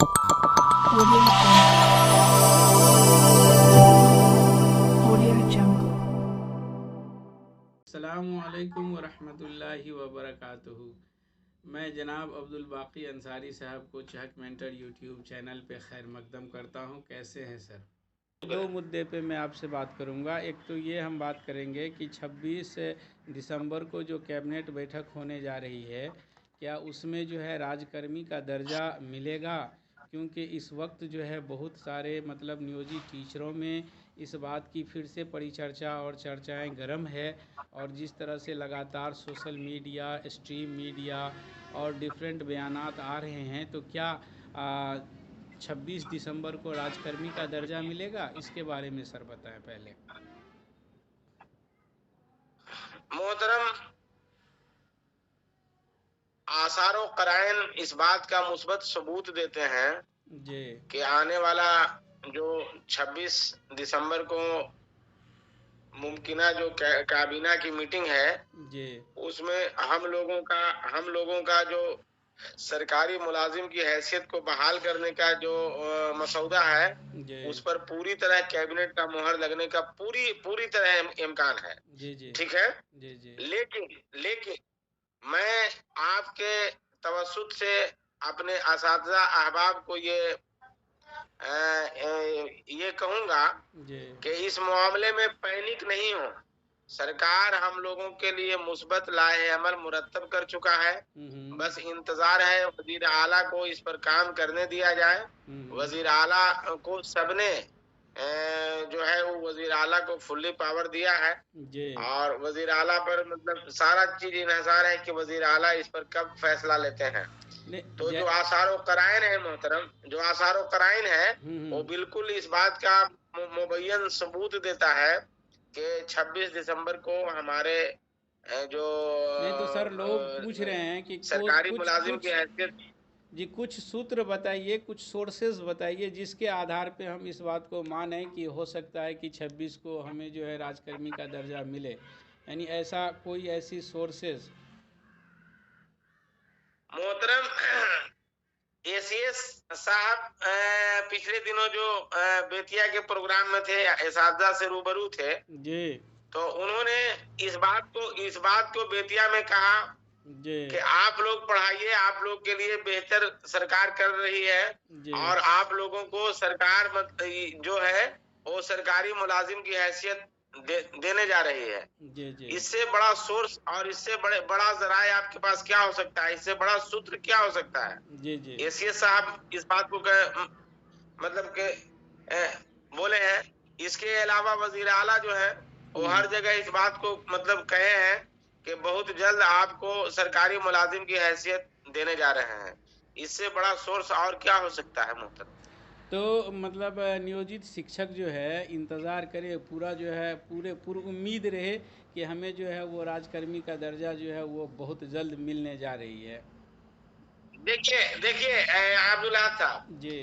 Audio Jungle. Audio Jungle. السلام علیکم ورحمۃ اللہ وبرکاتہ۔ میں جناب عبدالباقی انصاری صاحب کو چہک مینٹر یوٹیوب چینل پہ خیر مقدم کرتا ہوں۔ کیسے ہیں سر؟ دو مدعے پہ میں آپ سے بات کروں گا۔ ایک تو یہ ہم بات کریں گے کہ 26 دسمبر کو جو کیبنٹ بیٹھک ہونے جا رہی ہے، کیا اس میں جو ہے راج کرمی کا درجہ ملے گا؟ کیونکہ اس وقت جو ہے بہت سارے نیوزی ٹیچروں میں اس بات کی پھر سے پڑی چرچا اور چرچائیں گرم ہے، اور جس طرح سے لگاتار سوشل میڈیا، اسٹریم میڈیا اور ڈیفرنٹ بیانات آ رہے ہیں، تو کیا 26 دسمبر کو راج کرمی کا درجہ ملے گا؟ اس کے بارے میں سر بتائیں پہلے۔ محترم، آثار و قرائن اس بات کا مثبت ثبوت دیتے ہیں جی کہ آنے والا جو 26 دسمبر کو ممکنہ جو کابینہ کی میٹنگ ہے، جی اس میں ہم لوگوں کا جو سرکاری ملازم کی حیثیت کو بحال کرنے کا جو مسودہ ہے، جی اس پر پوری طرح کیبنٹ کا مہر لگنے کا پوری طرح امکان ہے۔ جی جی ٹھیک ہے، جی جی لیکن میں آپ کے توسط سے اپنے اساتذہ احباب کو یہ کہوں گا جی کہ اس معاملے میں پینک نہیں ہو۔ سرکار ہم لوگوں کے لیے مثبت لائحہ عمل مرتب کر چکا ہے، بس انتظار ہے وزیر اعلیٰ کو اس پر کام کرنے دیا جائے۔ وزیر اعلیٰ کو سب نے جو ہے وہ وزیر اعلیٰ کو فلی پاور دیا ہے، جی اور وزیر اعلیٰ پر سارا چیز انحصار ہے کہ وزیر اعلیٰ اس پر کب فیصلہ لیتے ہیں۔ تو جو آثار و قرائن ہے محترم، جو آثار و قرائن ہے وہ بالکل اس بات کا مبین ثبوت دیتا ہے کہ 26 دسمبر کو ہمارے جو نہیں تو سر لوگ پوچھ رہے ہیں کہ سرکاری کچھ ملازم کچھ کی حیثیت جی کچھ سوتر بتائیے، کچھ سورسز بتائیے جس کے آدھار پہ ہم اس بات کو مانیں کہ ہو سکتا ہے کہ 26 کو ہمیں جو ہے راج کرمی کا درجہ ملے، یعنی ایسی سورسز۔ محترم اے سی ایس صاحب پچھلے دنوں جو بیتیا کے پروگرام میں تھے، اساتذہ سے روبرو تھے، جی تو انہوں نے اس بات کو بیتیا میں کہا جی کہ آپ لوگ پڑھائیے، آپ لوگ کے لیے بہتر سرکار کر رہی ہے، جی اور آپ لوگوں کو سرکار جو ہے وہ سرکاری ملازم کی حیثیت دینے جا رہی ہے۔ جی جی اس سے بڑا سورس اور اس سے بڑا ذرائع آپ کے پاس کیا ہو سکتا ہے؟ اس سے بڑا سوتر کیا ہو سکتا ہے؟ جی جی اے سی ایس صاحب اس بات کو کہ بولے ہیں۔ اس کے علاوہ وزیر اعلیٰ جو ہے وہ ہر جگہ اس بات کو کہے ہیں کہ بہت جلد آپ کو سرکاری ملازم کی حیثیت دینے جا رہے ہیں۔ اس سے بڑا سورس اور کیا ہو سکتا ہے محترم؟ تو نیوجت شکشک جو ہے انتظار کرے، پورا جو ہے پر امید رہے کہ ہمیں جو ہے وہ راج کرمی کا درجہ جو ہے وہ بہت جلد ملنے جا رہی ہے۔ دیکھیے عبداللہ صاحب، جی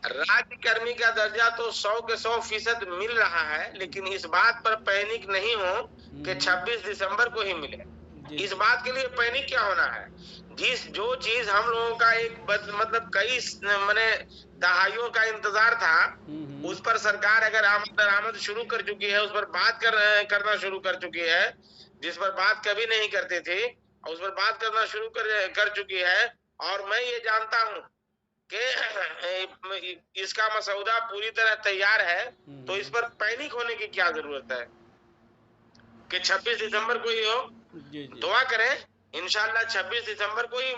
راج کرمی کا درجہ تو 100% مل رہا ہے، لیکن اس بات پر پینک نہیں ہو کہ 26 دسمبر کو ہی ملے۔ جی اس بات کے لیے پینک کیا ہونا ہے؟ جو چیز ہم لوگوں کا ایک کئی دہائیوں کا انتظار تھا، اس پر سرکار اگر آمد درآمد شروع کر چکی ہے، اس پر بات کرنا شروع کر چکی ہے، جس پر بات کبھی نہیں کرتی تھی، اس پر بات کرنا شروع کر چکی ہے، اور میں یہ جانتا ہوں کہ اس کا مسودہ پوری طرح تیار ہے، تو اس پر پینک ہونے کی کیا ضرورت ہے کہ 26 دسمبر کو ہی ہو؟ جی جی دعا کریں انشاءاللہ 26 دسمبر کو ہی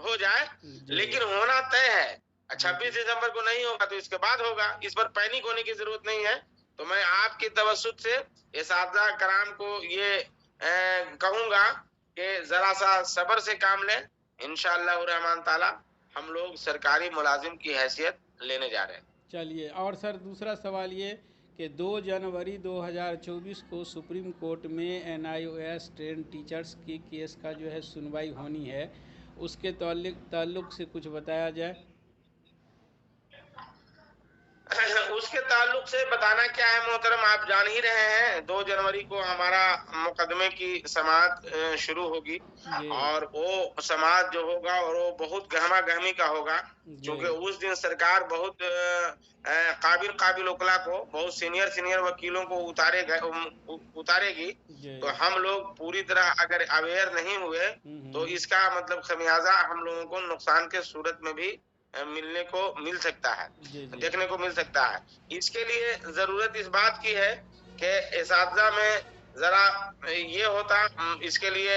ہو جائے، جی لیکن ہونا طے ہے۔ 26 دسمبر کو نہیں ہوگا تو اس کے بعد ہوگا، اس پر پینک ہونے کی ضرورت نہیں ہے۔ تو میں آپ کی توسط سے اساتذہ کرام کو یہ کہوں گا کہ ذرا سا صبر سے کام لیں، انشاءاللہ الرحمن تعالی ہم لوگ سرکاری ملازم کی حیثیت لینے جا رہے ہیں۔ چلیے، اور سر دوسرا سوال یہ کہ 2 جنوری 2024 کو سپریم کورٹ میں NIOS ٹرین ٹیچرز کی کیس کا جو ہے سنوائی ہونی ہے، اس کے تعلق سے کچھ بتایا جائے۔ اس کے تعلق سے بتانا کیا ہے محترم، آپ جان ہی رہے ہیں 2 جنوری کو ہمارا مقدمے کی سماعت شروع ہوگی، اور وہ سماعت جو ہوگا اور وہ بہت گہما گہمی کا ہوگا، کیونکہ اس دن سرکار بہت قابل وکلا کو، بہت سینئر وکیلوں کو اتارے گی، تو ہم لوگ پوری طرح اگر اویئر نہیں ہوئے تو اس کا مطلب خمیازہ ہم لوگوں کو نقصان کے صورت میں بھی مل سکتا ہے، دیکھنے کو مل سکتا ہے۔ اس کے لیے ضرورت اس بات کی ہے کہ اساتذہ میں ذرا یہ ہوتا اس کے لیے،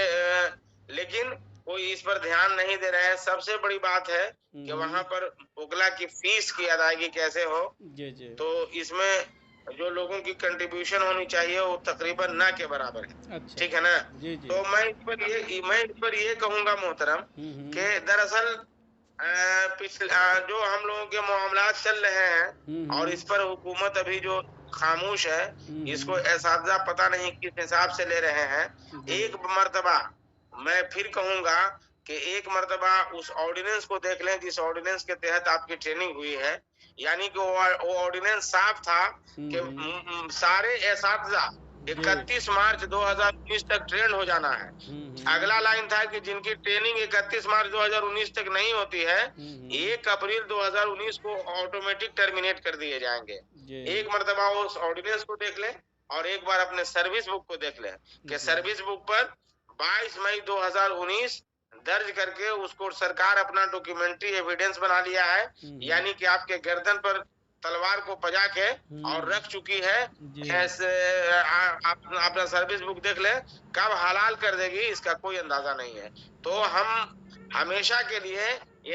لیکن کوئی اس پر دھیان نہیں دے رہے ہیں۔ سب سے بڑی بات ہے کہ وہاں پر وکلا کی فیس کی ادائیگی کیسے ہو، تو اس میں جو لوگوں کی کنٹریبیوشن ہونی چاہیے وہ تقریباً نہ کے برابر ہے، ٹھیک ہے نا۔ تو میں اس پر یہ کہوں گا محترم کہ دراصل جو ہم لوگوں کے معاملات چل رہے ہیں اور اس پر حکومت ابھی جو خاموش ہے، اس کو اساتذہ پتہ نہیں کس حساب سے لے رہے ہیں۔ ایک مرتبہ میں پھر کہوں گا کہ ایک مرتبہ اس آرڈیننس کو دیکھ لیں جس آرڈیننس کے تحت آپ کی ٹریننگ ہوئی ہے، یعنی کہ وہ آرڈیننس صاف تھا کہ سارے اساتذہ 31 مارچ 2019 تک ٹرینڈ ہو جانا ہے۔ اگلا لائن تھا کہ جن کی ٹریننگ 31 مارچ 2019 تک نہیں ہوتی ہے، 1 اپریل 2019 کو آٹومیٹک ٹرمینیٹ کر دیے جائیں گے۔ ایک مرتبہ اس آرڈیننس کو دیکھ لیں اور ایک بار اپنے سروس بک کو دیکھ لیں کہ سروس بک پر 22 مئی 2019 درج کر کے اس کو سرکار اپنا ڈاکیومنٹری ایویڈنس بنا لیا ہے، یعنی کہ آپ کے گردن پر تلوار کو پجا کے اور رکھ چکی ہے۔ ایسے اپنا سروس بک دیکھ لیں، کب حلال کر دے گی اس کا کوئی اندازہ نہیں ہے۔ تو ہم ہمیشہ کے لیے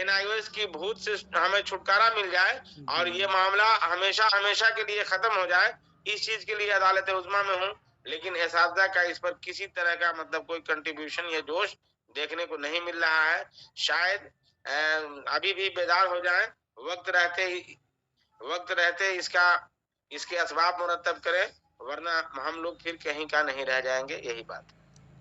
NIOS کی بھوت سے ہمیں چھٹکارا مل جائے اور یہ معاملہ ہمیشہ کے لیے ختم ہو جائے، اس چیز کے لیے عدالت عظمیٰ میں ہوں، لیکن اساتذہ کا اس پر کسی طرح کا مطلب کوئی کنٹریبیوشن یا جوش دیکھنے کو نہیں مل رہا ہے۔ شاید ابھی بھی بیدار ہو جائیں، وقت رہتے اس کے اسباب مرتب کریں، ورنہ ہم لوگ پھر کہیں کا نہیں رہ جائیں گے، یہی بات ہے۔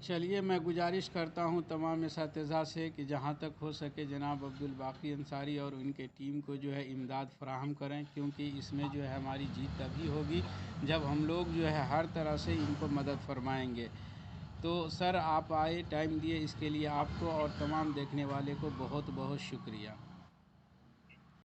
چلیے، میں گزارش کرتا ہوں تمام اساتذہ سے کہ جہاں تک ہو سکے جناب عبدالباقی انصاری اور ان کے ٹیم کو جو ہے امداد فراہم کریں، کیونکہ اس میں جو ہے ہماری جیت تبھی ہوگی جب ہم لوگ جو ہے ہر طرح سے ان کو مدد فرمائیں گے۔ تو سر، آپ آئے، ٹائم دیے، اس کے لیے آپ کو اور تمام دیکھنے والے کو بہت بہت شکریہ۔